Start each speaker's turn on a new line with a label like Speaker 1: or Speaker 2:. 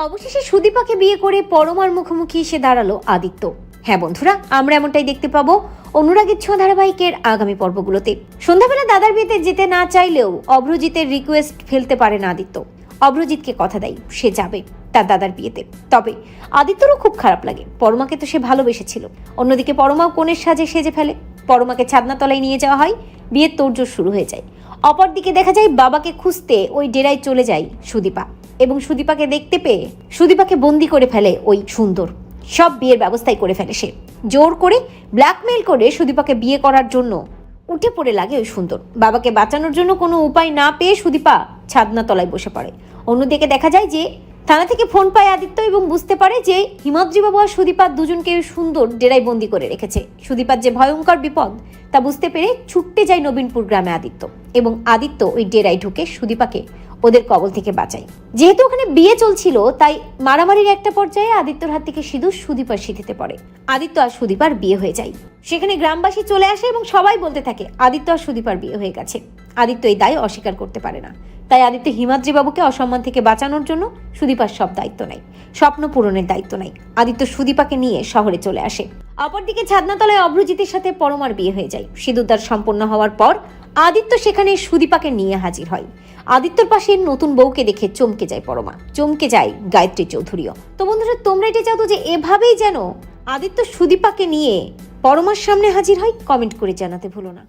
Speaker 1: অবশেষে সুদীপাকে বিয়ে করে পরমার মুখোমুখি এসে দাঁড়ালো আদিত্য। হ্যাঁ বন্ধুরা, আমরা এমনটাই দেখতে পাবো অনুরাগের ছোঁয়া ধারাবাহিকের আগামী পর্বগুলোতে। সন্ধ্যাবেলা দাদার বিয়েতে যেতে না চাইলেও অভ্রজিতের রিকোয়েস্ট ফেলতে পারে না আদিত্য। অভ্রজিৎকে কথা দেয় সে যাবে তার দাদার বিয়েতে। তবে আদিত্যরও খুব খারাপ লাগে, পরমাকে তো সে ভালোবেসেছিল। অন্যদিকে পরমাও কোণের সাজে সেজে ফেলে। পরমাকে ছাদনাতলায় নিয়ে যাওয়া হয়, বিয়ের তোড়জোড় শুরু হয়ে যায়। অপরদিকে দেখা যায় বাবাকে খুঁজতে ওই ডেরায় চলে যায় সুদীপা, এবং সুদীপাকে দেখতে পেয়ে সুদীপাকে বন্দি করে ফেলে ওই সুন্দর। সব বিয়ের ব্যবস্থাই করে ফেলে সে, জোর করে ব্ল্যাকমেইল করে সুদীপাকে বিয়ে করার জন্য উঠে পড়ে লাগে ওই সুন্দর। বাবাকে বাঁচানোর জন্য কোনো উপায় না পেয়ে সুদীপা ছাদনাতলায় বসে পড়ে। অন্যদিকে দেখা যায় যে থানা থেকে ফোন পায় আদিত্য এবং বুঝতে পারে যে হিমাদ্রি বাবু আর সুদীপা দুজনকে সুন্দর ডেরায় বন্দি করে রেখেছে। সুদীপার যে ভয়ঙ্কর বিপদ তা বুঝতে পেরে ছুটতে যায় নবীনপুর গ্রামে আদিত্য, এবং আদিত্য ওই ডেরায় ঢুকে সুদীপাকে ওদের কবল থেকে বাঁচায়। যেহেতু ওখানে বিয়ে চলছিল তাই মারামারির একটা পর্যায়ে আদিত্যর হাত থেকে সিঁদুর সুদীপার সিঁথিতে পড়ে। আদিত্য আর সুদীপার বিয়ে হয়ে যায়। সেখানে গ্রামবাসী চলে আসে এবং সবাই বলতে থাকে আদিত্য আর সুদীপার বিয়ে হয়ে গেছে। আদিত্য এই দায় অস্বীকার করতে পারে না, তাই আদিত্য হিমাদ্রি বাবুকে অসম্মান থেকে বাঁচানোর জন্য সুদীপার সব দায়িত্ব নেয়, স্বপ্ন পূরণের দায়িত্ব নেয়। আদিত্য সুদীপাকে নিয়ে শহরে চলে আসে। অপরদিকে ছাদনাতলায় অভ্রজিতের সাথে পরমার বিয়ে হয়ে যায়। সিঁদুরদান সম্পন্ন হওয়ার পর আদিত্য সেখানে সুদীপাকে নিয়ে হাজির হয়। আদিত্যর পাশে নতুন বউকে দেখে চমকে যায় পরমা, চমকে যায় গায়ত্রী চৌধুরীও। তো বন্ধুরা, তোমরা এটা চাও তো যে এভাবেই যেন আদিত্য সুদীপাকে নিয়ে পরমার সামনে হাজির হয়? কমেন্ট করে জানাতে ভুলো না।